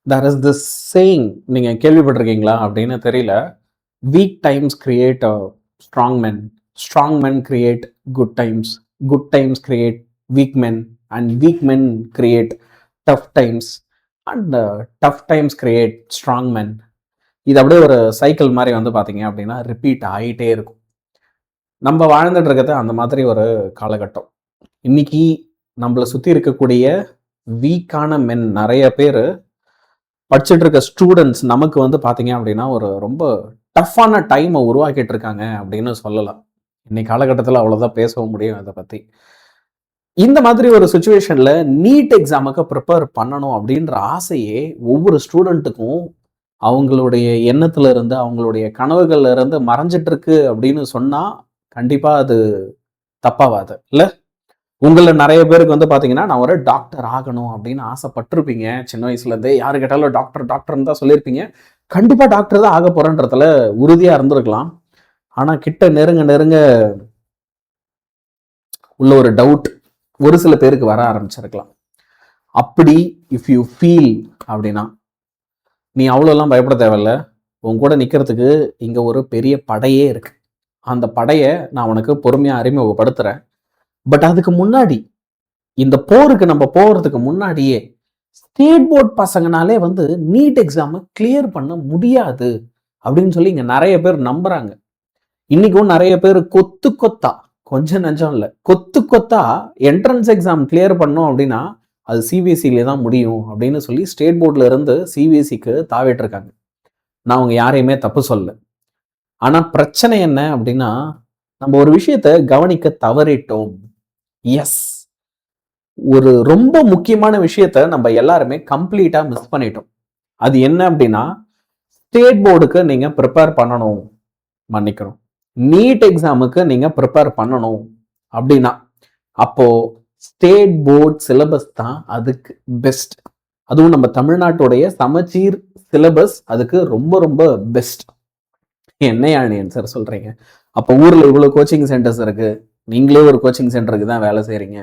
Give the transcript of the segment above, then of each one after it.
There is this saying, நீங்க கேள்விப்பட்டிருக்கீங்களா அப்படின்னு தெரியல. Week times create strong men, strong men create good times, good times create week men, and week men create tough times, and tough times create strong மென். இது அப்படியே ஒரு cycle மாதிரி வந்து பார்த்தீங்க அப்படின்னா ரிப்பீட் ஆகிட்டே இருக்கும். நம்ம வாழ்ந்துட்டு இருக்கிறது அந்த மாதிரி ஒரு காலகட்டம். இன்னைக்கு நம்மளை சுற்றி இருக்கக்கூடிய வீக்கான மென் நிறைய பேர் படிச்சுட்டு இருக்க ஸ்டூடெண்ட்ஸ் நமக்கு வந்து பார்த்தீங்க அப்படின்னா ஒரு ரொம்ப டஃப்பான டைமை உருவாக்கிட்டு இருக்காங்க அப்படின்னு சொல்லலாம். இன்னைக்கு காலகட்டத்தில் அவ்வளோதான் பேசவும் முடியும் அதை பற்றி. இந்த மாதிரி ஒரு சுச்சுவேஷனில் நீட் எக்ஸாமுக்கு ப்ரிப்பேர் பண்ணணும் அப்படின்ற ஆசையே ஒவ்வொரு ஸ்டூடெண்ட்டுக்கும் அவங்களுடைய எண்ணத்துல இருந்து அவங்களுடைய கனவுகள்ல இருந்து மறைஞ்சிட்டு இருக்கு அப்படின்னு சொன்னால் கண்டிப்பாக அது தப்பாவாது இல்லை? உங்களில் நிறைய பேருக்கு வந்து பார்த்தீங்கன்னா நான் ஒரு டாக்டர் ஆகணும் அப்படின்னு ஆசைப்பட்டிருப்பீங்க. சின்ன வயசுலேருந்தே யாரு கேட்டாலும் டாக்டர் டாக்டர்னு தான் சொல்லியிருப்பீங்க. கண்டிப்பாக டாக்டர் தான் ஆக போகிறேன்றதுல உறுதியாக இருந்திருக்கலாம். ஆனால் கிட்ட நெருங்க நெருங்க உள்ள ஒரு டவுட் ஒரு சில பேருக்கு வர ஆரம்பிச்சிருக்கலாம். அப்படி இஃப் யூ ஃபீல் அப்படின்னா நீ அவ்வளோலாம் பயப்பட தேவையில்ல. உன் கூட நிற்கிறதுக்கு இங்கே ஒரு பெரிய படையே இருக்கு. அந்த படையை நான் உனக்கு பொறுமையாக அறிமுகப்படுத்துகிறேன். பட் அதுக்கு முன்னாடி இந்த போருக்கு நம்ம போகிறதுக்கு முன்னாடியே ஸ்டேட் போர்ட் பசங்கனாலே வந்து நீட் எக்ஸாமை கிளியர் பண்ண முடியாது அப்படின்னு சொல்லி இங்கே நிறைய பேர் நம்புறாங்க. இன்னைக்கும் நிறைய பேர் கொத்து கொத்தா, கொஞ்சம் நஞ்சம் இல்லை, கொத்து கொத்தா என்ட்ரன்ஸ் எக்ஸாம் கிளியர் பண்ணோம் அப்படின்னா அது சிபிஎஸ்சியிலே தான் முடியும் அப்படின்னு சொல்லி ஸ்டேட் போர்ட்ல இருந்து சிபிஎஸ்சிக்கு தாவிட்டு இருக்காங்க. நான் அவங்க யாரையுமே தப்பு சொல்லல. ஆனால் பிரச்சனை என்ன அப்படின்னா நம்ம ஒரு விஷயத்த கவனிக்க தவறிட்டோம். எஸ், ஒரு ரொம்ப முக்கியமான விஷயத்த நம்ம எல்லாருமே கம்ப்ளீட்டா மிஸ் பண்ணிட்டோம். அது என்ன அப்படின்னா ஸ்டேட் போர்டுக்கு நீங்க ப்ரிப்பேர் பண்ணணும், மன்னிக்கணும், நீட் எக்ஸாமுக்கு நீங்க ப்ரிப்பேர் பண்ணணும் அப்படின்னா அப்போ ஸ்டேட் போர்ட் சிலபஸ் தான் அதுக்கு பெஸ்ட். அதுவும் நம்ம தமிழ்நாட்டுடைய சமச்சீர் சிலபஸ் அதுக்கு ரொம்ப ரொம்ப பெஸ்ட். என்னையானியன் சார் சொல்றீங்க? அப்போ ஊர்ல இவ்வளவு கோச்சிங் சென்டர்ஸ் இருக்கு, நீங்களே ஒரு கோச்சிங் சென்டருக்கு தான் வேலை செய்கிறீங்க.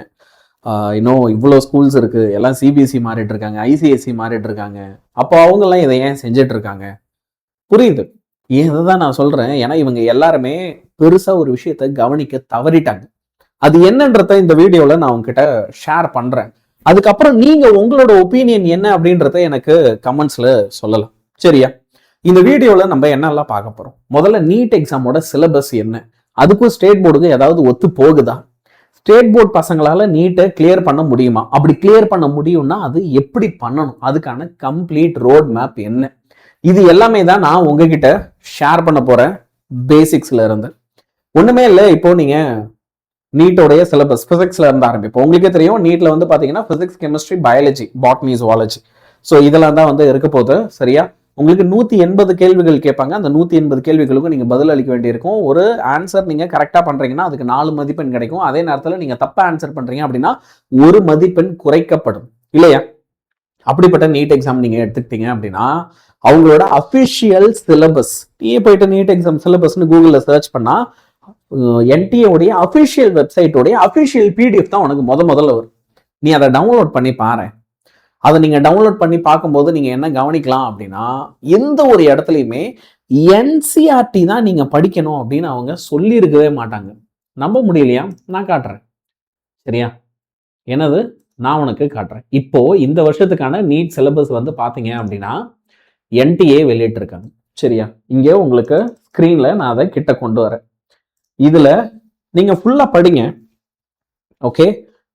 இன்னும் இவ்வளோ ஸ்கூல்ஸ் இருக்குது, எல்லாம் சிபிஎஸ்சி மாறிட்டு இருக்காங்க, ஐசிஎஸ்சி மாறிட்டு இருக்காங்க. அப்போ அவங்கெல்லாம் இதை ஏன் செஞ்சிட்டு இருக்காங்க? புரியுது. இதை தான் நான் சொல்கிறேன். ஏன்னா இவங்க எல்லாருமே பெருசாக ஒரு விஷயத்த கவனிக்க தவறிட்டாங்க. அது என்னன்றத இந்த வீடியோவில் நான் உங்ககிட்ட ஷேர் பண்ணுறேன். அதுக்கப்புறம் நீங்கள் உங்களோட ஒப்பீனியன் என்ன அப்படின்றத எனக்கு கமெண்ட்ஸில் சொல்லலாம். சரியா? இந்த வீடியோவில் நம்ம என்னெல்லாம் பார்க்க போகிறோம். முதல்ல நீட் எக்ஸாமோட சிலபஸ் என்ன, அதுக்கும் ஸ்டேட் போர்டுக்கு ஏதாவது ஒத்து போகுதா, ஸ்டேட் போர்ட் பசங்களால நீட்டை கிளியர் பண்ண முடியுமா, அப்படி கிளியர் பண்ண முடியும்னா அது எப்படி பண்ணணும், அதுக்கான கம்ப்ளீட் ரோட் மேப் என்ன, இது எல்லாமே தான் நான் உங்ககிட்ட ஷேர் பண்ண போறேன். பேசிக்ஸ்ல இருந்து ஒண்ணுமே இல்லை. இப்போ நீங்க நீட்டோடைய சிலபஸ் பிசிக்ஸ்ல இருந்து ஆரம்பிப்போம். உங்களுக்கே தெரியும் நீட்ல வந்து பாத்தீங்கன்னா physics, chemistry, biology, botany, zoology, so இதெல்லாம் தான் வந்து இருக்க போகுது. சரியா? உங்களுக்கு 180 கேள்விகள் கேட்பாங்க. அந்த 180 கேள்விகளுக்கும் நீங்க பதில் அளிக்க வேண்டியிருக்கும். ஒரு ஆன்சர் நீங்க கரெக்டா பண்றீங்கன்னா அதுக்கு 4 மதிப்பெண் கிடைக்கும். அதே நேரத்தில் நீங்க தப்பா ஆன்சர் பண்றீங்க அப்படின்னா 1 மதிப்பெண் குறைக்கப்படும், இல்லையா? அப்படிப்பட்ட நீட் எக்ஸாம் நீங்க எடுத்துக்கிட்டீங்க அப்படின்னா அவங்களோட அபிஷியல் சிலபஸ், நீங்க போயிட்டு நீட் எக்ஸாம் சிலபஸ்ன்னு கூகுள்ல சர்ச் பண்ணா என்டிஏ உடைய அபிஷியல் வெப்சைட்டோடைய அபிஷியல் பிடிஎஃப் தான் உனக்கு முதல்ல வரும். நீ அதை டவுன்லோட் பண்ணி பாரு. அதை நீங்க டவுன்லோட் பண்ணி பார்க்கும்போது நீங்க என்ன கவனிக்கலாம் அப்படின்னா எந்த ஒரு இடத்துலையுமே என்சிஆர்டி தான் நீங்க படிக்கணும் அப்படின்னு அவங்க சொல்லி இருக்கவே மாட்டாங்க. நம்ப முடியலையா? நான் காட்டுறேன். சரியா? என்னது? நான் உனக்கு காட்டுறேன். இப்போ இந்த வருஷத்துக்கான நீட் சிலபஸ் வந்து பாத்தீங்க அப்படின்னா என்டிஏ வெளியிட்டு இருக்காங்க. சரியா? இங்கே உங்களுக்கு ஸ்கிரீன்ல நான் அதை கிட்ட கொண்டு வரேன். இதுல நீங்க ஃபுல்லா படிங்க. ஓகே,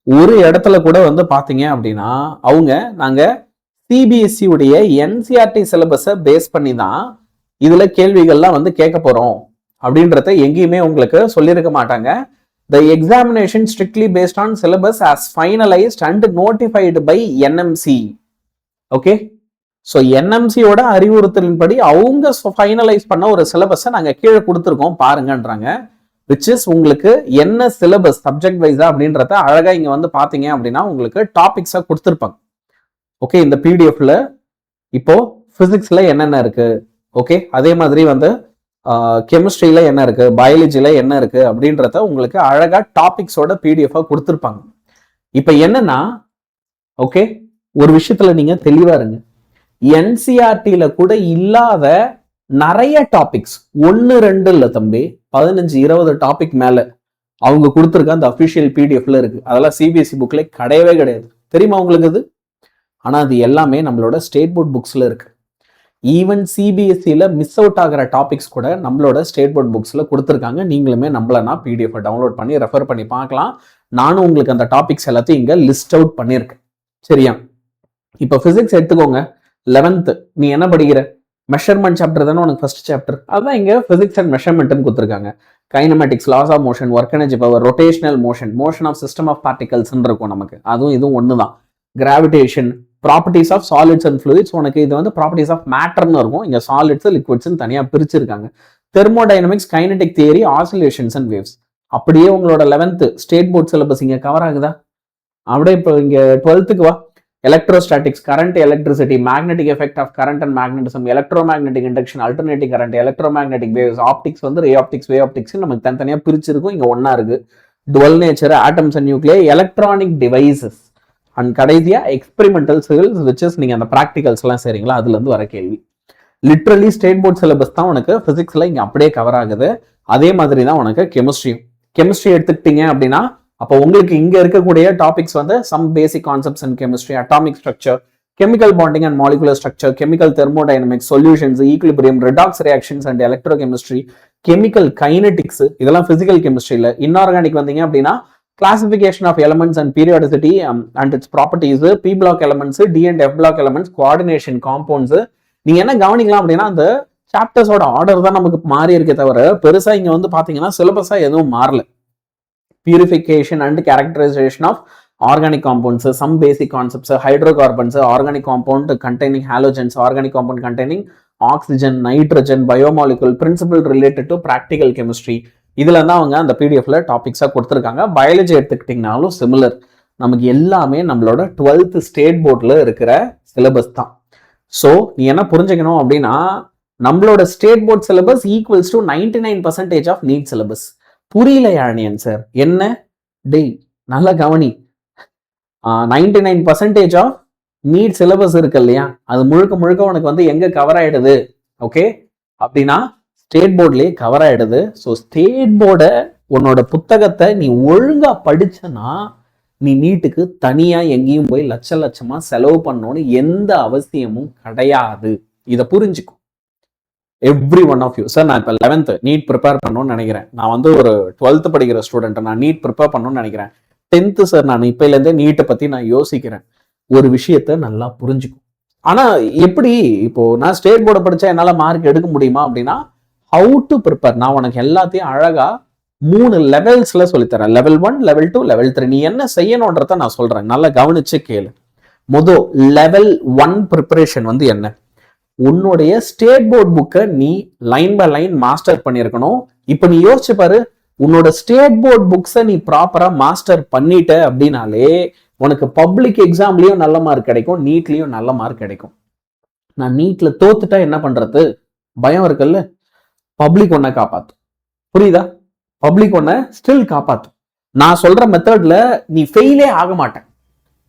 ஒரு இடத்துல கூட வந்து பாத்தீங்க அப்படின்னா அவங்க நாங்க சிபிஎஸ்சி உடைய என்சிஆர்டி சிலபஸை பேஸ் பண்ணி தான் இதுல கேள்விகள்லாம் வந்து கேட்க போறோம் அப்படின்றத எங்கேயுமே உங்களுக்கு சொல்லியிருக்க மாட்டாங்க. The examination strictly based on syllabus as finalized and notified by NMC. Okay, so என்எம்சியோட அறிவுறுத்தலின்படி அவங்க ஃபைனலைஸ் பண்ண ஒரு சிலபஸை நாங்கள் கீழே கொடுத்துருக்கோம் பாருங்கன்றாங்க. விச் இஸ் உங்களுக்கு என்ன சிலபஸ் சப்ஜெக்ட் வைஸா அப்படின்றத அழகா இங்க வந்து பாத்தீங்க அப்படின்னா உங்களுக்கு டாபிக்ஸா கொடுத்துருப்பாங்க. ஓகே, இந்த பிடிஎஃப்ல இப்போ பிசிக்ஸ்ல என்னென்ன இருக்கு, ஓகே, அதே மாதிரி வந்து கெமிஸ்ட்ரியில என்ன இருக்கு, பயாலஜில என்ன இருக்கு அப்படின்றத உங்களுக்கு அழகா டாபிக்ஸோட பிடிஎஃபா கொடுத்துருப்பாங்க. இப்ப என்னன்னா ஓகே, ஒரு விஷயத்துல நீங்க தெளிவா இருங்க. என்சிஆர்டில கூட இல்லாத நிறைய டாபிக்ஸ் 1-2 இல்ல தம்பி, 15-20 டாபிக் மேல அவங்க கொடுத்துருக்க அந்த அபிஷியல் பிடிஎஃப்ல இருக்கு. அதெல்லாம் சிபிஎஸ்சி புக்ல கிடையவே கிடையாது, தெரியுமா உங்களுக்கு அது? ஆனா அது எல்லாமே நம்மளோட ஸ்டேட் போர்ட் புக்ஸ்ல இருக்கு. ஈவன் சிபிஎஸ்சியில மிஸ் அவுட் ஆகிற டாபிக்ஸ் கூட நம்மளோட ஸ்டேட் போர்ட் புக்ஸ்ல கொடுத்துருக்காங்க. நீங்களுமே நம்மளனா பிடிஎஃப் டவுன்லோட் பண்ணி ரெஃபர் பண்ணி பார்க்கலாம். நானும் உங்களுக்கு அந்த டாபிக்ஸ் எல்லாத்தையும் இங்க லிஸ்ட் அவுட் பண்ணியிருக்கேன். சரியா? இப்போ பிசிக்ஸ் எடுத்துக்கோங்க. 11th நீ என்ன படிக்கிற? மெஷர்மெண்ட் சாப்டர் தானே உனக்கு ஃபர்ஸ்ட் சாப்டர். அதுதான் இங்க பிசிக்ஸ் அண்ட் மெஷர்மெண்ட்னு கொடுத்துருக்காங்க. Kinematics, laws of motion, work energy power, rotational motion, motion of system of particles இருக்கும் நமக்கு. அதுவும் இதுவும் ஒண்ணுதான். Gravitation, properties of solids and fluids, உனக்கு இது வந்து ப்ராப்பர்ட்டிஸ் ஆஃப் மேட்டர்னு இருக்கும். இங்க சாலிட்ஸ் லிக்விட்ஸ் தனியா பிரிச்சிருக்காங்க. Thermodynamics, kinetic theory, oscillations and waves. அப்படியே உங்களோட 11th ஸ்டேட் போர்ட் சிலபஸ் இங்க கவர் ஆகுதா? அப்படியே இப்போ இங்க 12th வா. Electrostatics, current, electricity, magnetic effect of current and magnetism, electromagnetic induction, alternating current, electromagnetic waves, optics வந்து ரே ஆப்டிக்ஸ், வே ஆப்டிக்ஸ் நமக்கு தனித்தனியா பிரிச்சிருக்கும். இங்க ஒன்னா இருக்கு. Twelve nature, atoms and nuclear, electronic devices and கடைசியா எக்ஸ்பெரிமெண்டல் சிவில்ஸ், விச்சஸ் நீங்க அந்த ப்ராக்டிகல்ஸ் எல்லாம் சரிங்களா, அதுல இருந்து வர கேள்வி. லிட்ரலி ஸ்டேட் போர்ட் சிலபஸ் தான் உனக்கு பிசிக்ஸ்ல இங்க அப்படியே கவர் ஆகுது. அதே மாதிரி தான் உனக்கு கெமிஸ்ட்ரி எடுத்துக்கிட்டீங்க அப்படின்னா அப்போ உங்களுக்கு இங்க இருக்கக்கூடிய டாபிக்ஸ் வந்து some basic concepts in chemistry, atomic structure, chemical bonding and molecular structure, chemical thermodynamics, solutions, equilibrium, redox reactions and electrochemistry, chemical kinetics, இதெல்லாம் பிசிக்கல் கெமிஸ்ட்ரியில. இன்ஆர்கானிக் வந்தீங்க அப்படின்னா classification of elements and periodicity and its properties, p block elements, d and f block elements, coordination, compounds. நீங்க என்ன கவனிக்கலாம் அப்படின்னா அந்த சாப்டர்ஸோட order தான் நமக்கு மாறி இருக்கே தவிர பெருசா இங்க வந்து பாத்தீங்கன்னா சிலபஸா எதுவும் மாறல. Purification and characterization of organic compounds, some basic concepts, hydrocarbons, organic compound containing halogens, organic compound containing oxygen, nitrogen, biomolecule, principle related to practical chemistry. இதுல தான் அவங்க அந்த பிடிஎஃப்ல டாபிக்ஸா கொடுத்துருக்காங்க. பயாலஜி எடுத்துக்கிட்டீங்கனாலும் சிமிலர். நமக்கு எல்லாமே நம்மளோட 12th ஸ்டேட் போர்ட்ல இருக்கிற சிலபஸ் தான். ஸோ நீ என்ன புரிஞ்சுக்கணும் அப்படின்னா நம்மளோட state board syllabus equals to 99% of NEET syllabus. புரியல யானியன் சார் என்ன? டேய் நல்லா கவனி. 99% ஆஃப் நீட் சிலபஸ் இருக்கு இல்லையா, அது முழுக்க முழுக்க உனக்கு வந்து எங்க கவர் ஆயிடுது? ஓகே, அப்படின்னா ஸ்டேட் போர்ட்லயே கவர் ஆயிடுது. ஸோ ஸ்டேட் போர்டை உன்னோட புத்தகத்தை நீ ஒழுங்கா படிச்சனா நீ நீட்டுக்கு தனியா எங்கேயும் போய் லட்சமா செலவு பண்ணணும்னு எந்த அவசியமும் கிடையாது. இதை புரிஞ்சுக்கும் every one of you. Sir நான் இப்போ 11th நீட் ப்ரிப்பேர் பண்ணணும்னு நினைக்கிறேன். நான் வந்து ஒரு 12th படிக்கிற ஸ்டூடெண்ட், நான் நீட் ப்ரிப்பேர் பண்ணணும்னு நினைக்கிறேன். 10th சார் நான் இப்போலேருந்தே நீட்டை பற்றி நான் யோசிக்கிறேன். ஒரு விஷயத்த நல்லா புரிஞ்சுக்கும். ஆனால் எப்படி இப்போ நான் ஸ்டேட் போர்டை படித்தா என்னால் மார்க் எடுக்க முடியுமா அப்படின்னா ஹவு டு ப்ரிப்பேர் நான் உனக்கு எல்லாத்தையும் அழகா 3 லெவல்ஸ்ல சொல்லித்தரேன். Level 1, level 2, level 3. நீ என்ன செய்யணுன்றத நான் சொல்றேன், நல்லா கவனிச்சு கேளு. லெவல் 1 ப்ரிப்பரேஷன் வந்து என்ன? உன்னுடைய ஸ்டேட் போர்ட் புக்கை நீ லைன் பை லைன் மாஸ்டர் பண்ணியிருக்கணும். இப்போ நீ யோசிச்சு பாரு, உன்னோட ஸ்டேட் போர்ட் புக்ஸை நீ ப்ராப்பரா மாஸ்டர் பண்ணிட்ட அப்படின்னாலே உனக்கு பப்ளிக் எக்ஸாம்லயும் நல்ல மார்க் கிடைக்கும், நீட்லயும் நல்ல மார்க் கிடைக்கும். நான் நீட்ல தோத்துட்டா என்ன பண்றது? பயம் இருக்குல்ல. பப்ளிக் ஒன்ன காப்பாத்தும், புரியுதா? பப்ளிக் ஒன்ன ஸ்டில் காப்பாத்தும். நான் சொல்ற மெத்தட்ல நீ ஃபெயிலே ஆக மாட்டேன்.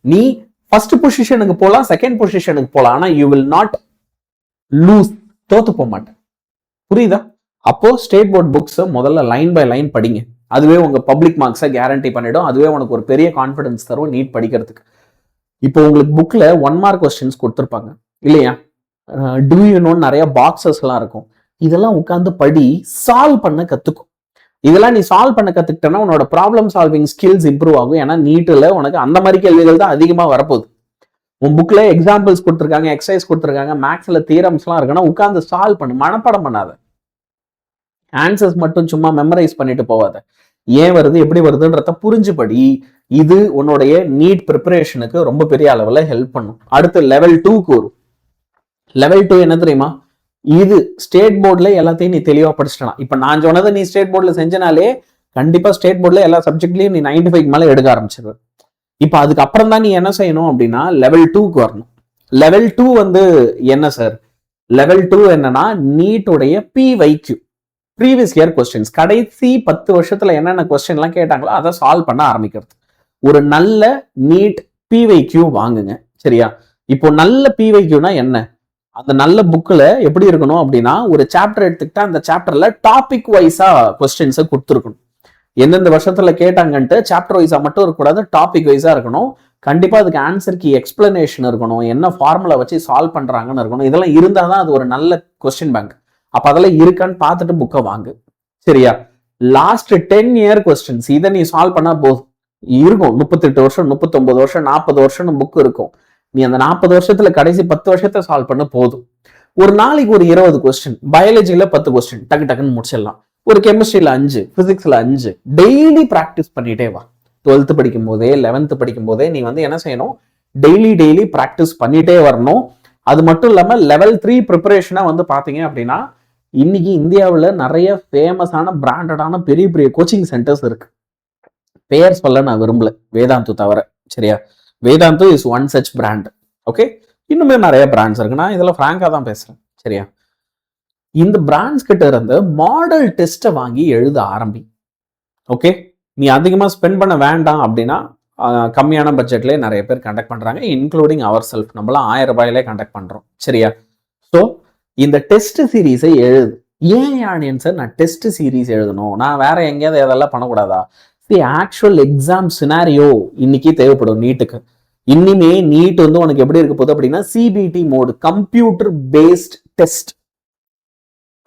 நீ ஃபர்ஸ்ட் பொசிஷனுக்கு போலாம், செகண்ட் பொசிஷனுக்கு போலாம், ஆனா யூ வில் நாட் லூஸ், தோத்து போக மாட்டேன். புரியுதா? அப்போ ஸ்டேட் போர்ட் புக்ஸ் முதல்ல லைன் பை லைன் படிங்க. அதுவே உங்க பப்ளிக் மார்க்ஸை கேரண்டி பண்ணிடும். அதுவே உனக்கு ஒரு பெரிய கான்ஃபிடன்ஸ் தரும் நீட் படிக்கிறதுக்கு. இப்போ உங்களுக்கு புக்ல 1 மார்க் கொஸ்டின்ஸ் கொடுத்துருப்பாங்க இல்லையா? டூ யூ நோ நிறைய பாக்ஸஸ் எல்லாம் இருக்கும். இதெல்லாம் உட்காந்து படி, சால்வ் பண்ண கத்துக்கும். இதெல்லாம் நீ சால்வ் பண்ண கத்துக்கிட்டேன்னா உன்னோட ப்ராப்ளம் சால்விங் ஸ்கில்ஸ் இம்ப்ரூவ் ஆகும். ஏன்னா நீட்ல உனக்கு அந்த மாதிரி கேள்விகள் தான் அதிகமா வரப்போகுது. உன் புக்ல எக்ஸாம்பிள்ஸ் கொடுத்துருக்காங்க, எக்ஸசைஸ் கொடுத்துருக்காங்க, மேக்ஸ்ல தியரம்ஸ்லாம் இருக்குன்னா உட்காந்து சால்வ் பண்ணு, மனப்பாடம் பண்ணாத. ஆன்சர்ஸ் மட்டும் சும்மா மெமரைஸ் பண்ணிட்டு போவாத. ஏன் வருது, எப்படி வருதுன்றத புரிஞ்சுபடி. இது உன்னுடைய நீட் ப்ரிப்பரேஷனுக்கு ரொம்ப பெரிய அளவுல ஹெல்ப் பண்ணும். அடுத்து லெவல் 2க்கு வரும். லெவல் 2 என்ன தெரியுமா? இது ஸ்டேட் போர்ட்ல எல்லாத்தையும் நீ தெளிவா படிச்சிடலாம். இப்ப நான் சொன்னதை நீ ஸ்டேட் போர்ட்ல செஞ்சனாலே கண்டிப்பா ஸ்டேட் போர்ட்ல எல்லா சப்ஜெக்ட்லயும் நீ 95 மேல எடுக்க ஆரம்பிச்சிருவ. இப்ப அதுக்கு அப்புறம் தான் நீ என்ன செய்யணும் அப்படின்னா லெவல் 2க்கு வரணும். லெவல் 2 வந்து என்ன சார்? லெவல் 2 என்னன்னா நீட்டுடைய PYQ, ப்ரீவியஸ் இயர் கொஸ்டின்ஸ். கடைசி 10 வருஷத்துல என்னென்ன கொஸ்டின் எல்லாம் கேட்டாங்களோ அதை சால்வ் பண்ண ஆரம்பிக்கிறது. ஒரு நல்ல நீட் PYQ வாங்குங்க, சரியா? இப்போ நல்ல PYQனா என்ன? அந்த நல்ல புக்கில் எப்படி இருக்கணும் அப்படின்னா, ஒரு சாப்டர் எடுத்துக்கிட்டா அந்த சாப்டர்ல டாபிக் வைஸா கொஸ்டின்ஸை கொடுத்துருக்கணும். எந்தெந்த வருஷத்துல கேட்டாங்கன்ட்டு சாப்டர் வைஸா மட்டும் இருக்கக்கூடாது, டாபிக் வைஸா இருக்கணும். கண்டிப்பா அதுக்கு ஆன்சர் கீ எக்ஸ்பிளனேஷன் இருக்கணும், என்ன ஃபார்முலா வச்சு சால்வ் பண்றாங்கன்னு இருக்கணும். இதெல்லாம் இருந்தால் தான் அது ஒரு நல்ல கொஸ்டின் பேங்க். அப்ப அதெல்லாம் இருக்கான்னு பார்த்துட்டு புக்கை வாங்கு. சரியா? லாஸ்ட் 10 இயர் கொஸ்டின்ஸ் இதை நீ சால்வ் பண்ணா போதும். இருக்கும் 38 வருஷம், 39 வருஷம், 40 வருஷம்னு புக் இருக்கும். நீ அந்த 40 வருஷத்துல கடைசி 10 வருஷத்தை சால்வ் பண்ண போதும். ஒரு நாளைக்கு ஒரு 20 கொஸ்டின், பயாலஜில 10 கொஸ்டின் டக்கு டக்குன்னு முடிச்சிடலாம். ஒரு கெமிஸ்ட்ரியில 5, பிசிக்ஸ்ல 5, டெய்லி ப்ராக்டிஸ் பண்ணிட்டே வா. 12th படிக்கும் போதே 11th படிக்கும் போதே நீ என்ன செய்யணும், டெய்லி ப்ராக்டிஸ் பண்ணிட்டே வரணும். அது மட்டும் இல்லாம லெவல் 3 ப்ரிப்பரேஷனா பாத்தீங்க அப்படின்னா, இன்னைக்கு இந்தியாவில் நிறைய ஃபேமஸான பிராண்டடான பெரிய பெரிய கோச்சிங் சென்டர்ஸ் இருக்கு. பெயர் சொல்ல நான் விரும்பல, வேதாந்து தவிர. சரியா? Vedantu is one such brand. Okay, இன்னுமே நிறைய பிராண்ட்ஸ் இருக்கு. நான் இதுல ஃப்ராங்கா தான் பேசுறேன். சரியா? இந்த பிராண்ட்ஸ் கிட்ட இருந்து மாடல் டெஸ்ட்டை வாங்கி எழுத ஆரம்பி. ஓகே, நீ அதிகமாக ஸ்பெண்ட் பண்ண வேண்டாம் அப்படின்னா கம்மியான பட்ஜெட்லேயே நிறைய பேர் கண்டக்ட் பண்ணுறாங்க, இன்க்ளூடிங் அவர் செல்ஃப். நம்மளாம் 1000 ரூபாயிலே கண்டக்ட் பண்ணுறோம். சரியா? ஸோ இந்த டெஸ்ட் சீரீஸை எழுது. ஏன் ஆடியன்ஸை நான் டெஸ்ட் சீரீஸ் எழுதணும், நான் வேற எங்கேயாவது இதெல்லாம் பண்ணக்கூடாதா? தி ஆக்சுவல் எக்ஸாம் சினாரியோ இன்னைக்கு தேவைப்படும் நீட்டுக்கு. இனிமே நீட் உனக்கு எப்படி இருக்க போகுது அப்படின்னா, CBT mode, computer based test.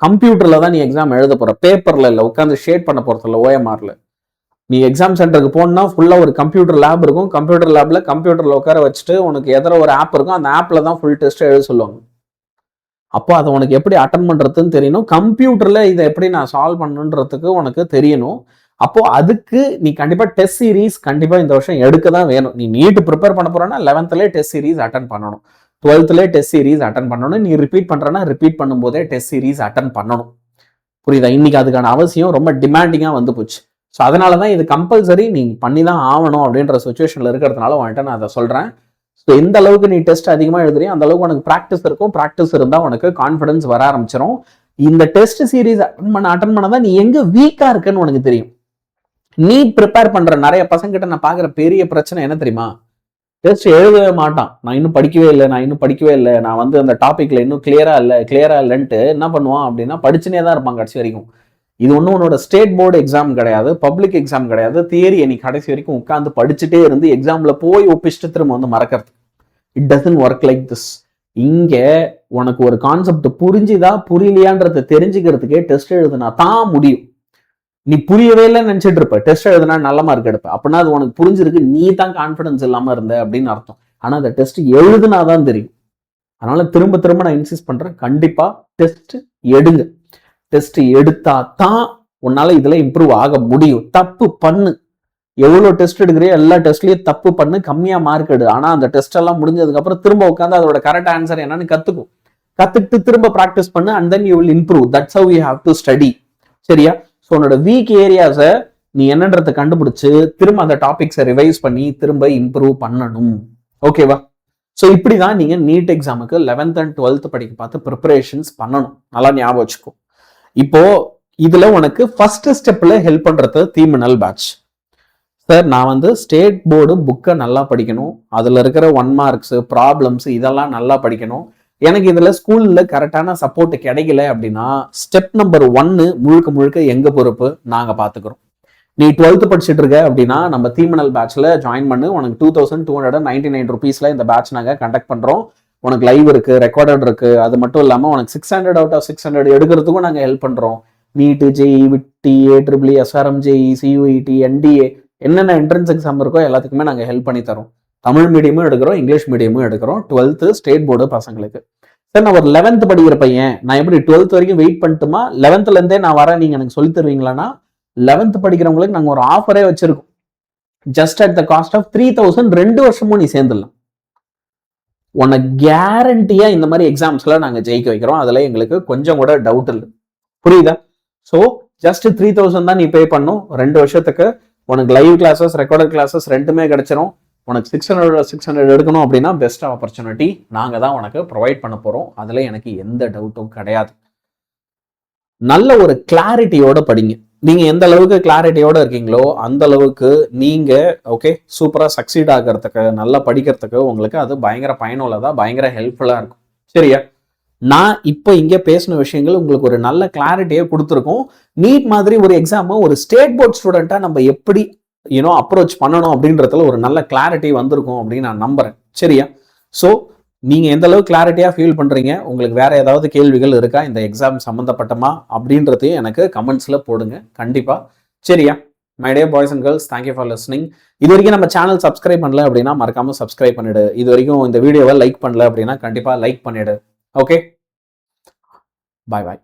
கம்ப்யூட்டர்ல தான் நீ எக்ஸாம் எழுத போற, பேப்பர்ல இல்லை, உட்காந்து ஷேட் பண்ண போறதில்ல ஓஎம்ஆர்ல. நீ எக்ஸாம் சென்டருக்கு போனா ஃபுல்லா ஒரு கம்ப்யூட்டர் லேப் இருக்கும். கம்ப்யூட்டர் லேப்ல கம்ப்யூட்டர்ல உட்கார வச்சுட்டு உனக்கு எதிர ஒரு ஆப் இருக்கும், அந்த ஆப்ல தான் ஃபுல் டெஸ்ட் எழுத சொல்லுவாங்க. அப்போ அதை உனக்கு எப்படி அட்டன் பண்றதுன்னு தெரியணும். கம்ப்யூட்டர்ல இதை எப்படி நான் சால்வ் பண்ணுன்றதுக்கு உனக்கு தெரியணும். அப்போ அதுக்கு நீ கண்டிப்பா டெஸ்ட் சீரீஸ் கண்டிப்பா இந்த வருஷம் எடுக்க தான் வேணும். நீ நீட் ப்ரிப்பேர் பண்ண போறேன்னா 11th டெஸ்ட் சீரீஸ் அட்டன் பண்ணணும், 12th டெஸ்ட் சீரீஸ் அட்டன் பண்ணணும். நீ ரிப்பீட் பண்றேன்னா ரிப்பீட் பண்ணும்போதே டெஸ்ட் சீரீஸ் அட்டன் பண்ணணும். புரியுதா? இன்னைக்கு அதுக்கான அவசியம் ரொம்ப டிமாண்டிங்கா போச்சு. ஸோ அதனாலதான் இது கம்பல்சரி நீ பண்ணி தான் ஆகணும் அப்படின்ற சுச்சுவேஷன்ல இருக்கிறதுனால வந்துட்டு நான் அதை சொல்றேன். ஸோ எந்த அளவுக்கு நீ டெஸ்ட் அதிகமாக எழுதுறியோ அந்த அளவுக்கு உனக்கு ப்ராக்டிஸ் இருக்கும். ப்ராக்டிஸ் இருந்தால் உனக்கு கான்ஃபிடன்ஸ் வர ஆரம்பிச்சிடும். இந்த டெஸ்ட் சீரீஸ் அட்டன் பண்ணதான் நீ எங்க வீக்கா இருக்குன்னு உனக்கு தெரியும். நீ ப்ரிப்பேர் பண்ற நிறைய பசங்கிட்ட நான் பாக்குற பெரிய பிரச்சனை என்ன தெரியுமா? டெஸ்ட் எழுதவே மாட்டான். நான் இன்னும் படிக்கவே இல்லை, நான் அந்த டாபிக்ல இன்னும் கிளியரா இல்லைன்ட்டு என்ன பண்ணுவான் அப்படின்னா, படிச்சுனே தான் இருப்பான் கடைசி வரைக்கும். இது ஒன்றும் உன்னோட ஸ்டேட் போர்டு எக்ஸாம் கிடையாது, பப்ளிக் எக்ஸாம் கிடையாது. தியரி நீ கடைசி வரைக்கும் உட்காந்து படிச்சுட்டே இருந்து எக்ஸாம்ல போய் ஒப்பிச்சுட்டு திரும்ப மறக்கிறது. It doesn't work like this. இங்க உனக்கு ஒரு கான்செப்ட் புரிஞ்சுதா புரியலையான்றதை தெரிஞ்சுக்கிறதுக்கே டெஸ்ட் எழுதுனா தான் முடியும். நீ புரியவே இல்லைன்னு நினைச்சிட்டு இருப்ப, டெஸ்ட் எழுதுனா நல்ல மார்க் எடுப்ப. அப்படின்னா அது உனக்கு புரிஞ்சிருக்கு, நீ தான் கான்ஃபிடன்ஸ் இல்லாம இருந்த அப்படின்னு அர்த்தம். ஆனா அந்த டெஸ்ட் எழுதுனாதான் தெரியும். அதனால திரும்ப நான் இன்சிஸ்ட் பண்றேன், கண்டிப்பா டெஸ்ட் எடுங்க. டெஸ்ட் எடுத்தா தான் உன்னால இதுல இம்ப்ரூவ் ஆக முடியும். தப்பு பண்ணு, எவ்வளவு டெஸ்ட் எடுக்கிறியோ எல்லா டெஸ்ட்லயும் தப்பு பண்ணு, கம்மியா மார்க் எடு. ஆனா அந்த டெஸ்ட் எல்லாம் முடிஞ்சதுக்கு அப்புறம் திரும்ப உட்காந்து அதோட கரெக்ட் ஆன்சர் என்னன்னு கத்துக்கிட்டு திரும்ப ப்ராக்டிஸ் பண்ணு. And then you will improve. That's how you have to study. சரியா? ஸோ உன்னோட வீக் ஏரியாஸை நீ என்னன்றதை கண்டுபிடிச்சு திரும்ப அந்த டாபிக்ஸை ரிவைஸ் பண்ணி திரும்ப இம்ப்ரூவ் பண்ணணும். ஓகேவா? ஸோ இப்படிதான் நீங்க நீட் எக்ஸாமுக்கு 11th and 12th படிக்க பார்த்து ப்ரிப்பரேஷன்ஸ் பண்ணணும். நல்லா ஞாபகம் வச்சுக்கோ. இப்போ இதுல உனக்கு ஃபர்ஸ்ட் ஸ்டெப்ல ஹெல்ப் பண்றது தீமினல் பேட்ச். சார், நான் ஸ்டேட் போர்டு புக்கை நல்லா படிக்கணும், அதுல இருக்கிற 1 marks ப்ராப்ளம்ஸ் இதெல்லாம் நல்லா படிக்கணும், எனக்கு இதுல ஸ்கூல்ல கரெக்டான சப்போர்ட் கிடைக்கல அப்படின்னா, ஸ்டெப் நம்பர் 1 முழுக்க எங்க பொறுப்பு, நாங்க பாத்துக்கிறோம். நீ 12th படிச்சுட்டு இருக்க அப்படின்னா நம்ம தீமினல் பேட்ச்ல ஜாயின் பண்ணு. உனக்கு 2299 rupeesல இந்த பேட்ச் நாங்க கண்டக்ட் பண்றோம். உனக்கு லைவ் இருக்கு, ரெக்கார்டட் இருக்கு. அது மட்டும் இல்லாம உனக்கு 600 out of 600 எடுக்கிறதுக்கும் நாங்க ஹெல்ப் பண்றோம். நீட், ஜேஇ, விட்டி, ஏட்ரிபிளி, எஸ்ஆர்எம், ஜேஇ, சியூஇடி, என்டிஏ என்னென்ன என்ட்ரன்ஸ் எக்ஸாம் இருக்கோ எல்லாத்துக்குமே நாங்க ஹெல்ப் பண்ணி தரோம். தமிழ் மீடியமும் எடுக்கிறோம், இங்கிலீஷ் மீடியமும் எடுக்கிறோம். 12th ஸ்டேட் போர்டு பசங்களுக்கு. சார், நான் ஒரு 11th படிக்கிற பையன், நான் எப்படி 12th வரைக்கும் வெயிட் பண்ணட்டுமா, 11th இருந்தே நான் வரேன், நீங்க எனக்கு சொல்லி தருவீங்களான்னா 11th படிக்கிறவங்களுக்கு நாங்க ஒரு ஆஃபரே வச்சிருக்கோம். Just at the cost of 3000 2 வருஷமும் நீ சேர்ந்துடலாம். உன்னை கேரண்டியா இந்த மாதிரி எக்ஸாம்ஸ்ல நாங்க ஜெயிக்க வைக்கிறோம். அதுல எங்களுக்கு கொஞ்சம் கூட டவுட் இல்லை. புரியுதா? ஸோ ஜஸ்ட் 3000 தான் நீ பே பண்ணும். 2 வருஷத்துக்கு உனக்கு லைவ் கிளாஸஸ், ரெக்கார்டட் கிளாஸஸ் ரெண்டுமே கிடைச்சிரும். உனக்கு 600 எடுக்கணும் அப்படின்னா பெஸ்ட் ஆப்பர்ச்சுனிட்டி நாங்க தான் உனக்கு ப்ரொவைட் பண்ண போறோம். அதுல எனக்கு எந்த டவுட்டும் கிடையாது. நல்ல ஒரு கிளாரிட்டியோட படிங்க. நீங்க எந்த அளவுக்கு கிளாரிட்டியோட இருக்கீங்களோ அந்த அளவுக்கு நீங்க ஓகே சூப்பரா சக்சீட் ஆகிறதுக்கு, நல்லா படிக்கிறதுக்கு உங்களுக்கு அது பயங்கர பயனுள்ளதா, பயங்கர ஹெல்ப்ஃபுல்லா இருக்கும். சரியா? நான் இப்போ இங்க பேசின விஷயங்கள் உங்களுக்கு ஒரு நல்ல கிளாரிட்டியை கொடுத்துருக்கோம். நீட் மாதிரி ஒரு எக்ஸாமை ஒரு ஸ்டேட் போர்ட் ஸ்டூடெண்ட்டா நம்ம எப்படி அப்ரோச் பண்ணணும் அப்படின்றதுல ஒரு நல்ல கிளாரிட்டி வந்திருக்கும் அப்படின்னு நான் நம்புறேன். சரியா? ஸோ நீங்க எந்த அளவுக்கு கிளாரிட்டியா ஃபீல் பண்றீங்க, உங்களுக்கு வேற ஏதாவது கேள்விகள் இருக்கா இந்த எக்ஸாம் சம்பந்தப்பட்டமா அப்படின்றதையும் எனக்கு கமெண்ட்ஸ்ல போடுங்க கண்டிப்பா. சரியா? My dear boys and girls, thank you for listening. இது வரைக்கும் நம்ம சேனல் சப்ஸ்கிரைப் பண்ணல அப்படின்னா மறக்காம சப்ஸ்கிரைப் பண்ணிடு. இது வரைக்கும் இந்த வீடியோவை லைக் பண்ணல அப்படின்னா கண்டிப்பா லைக் பண்ணிடு. ஓகே, பாய் பாய்.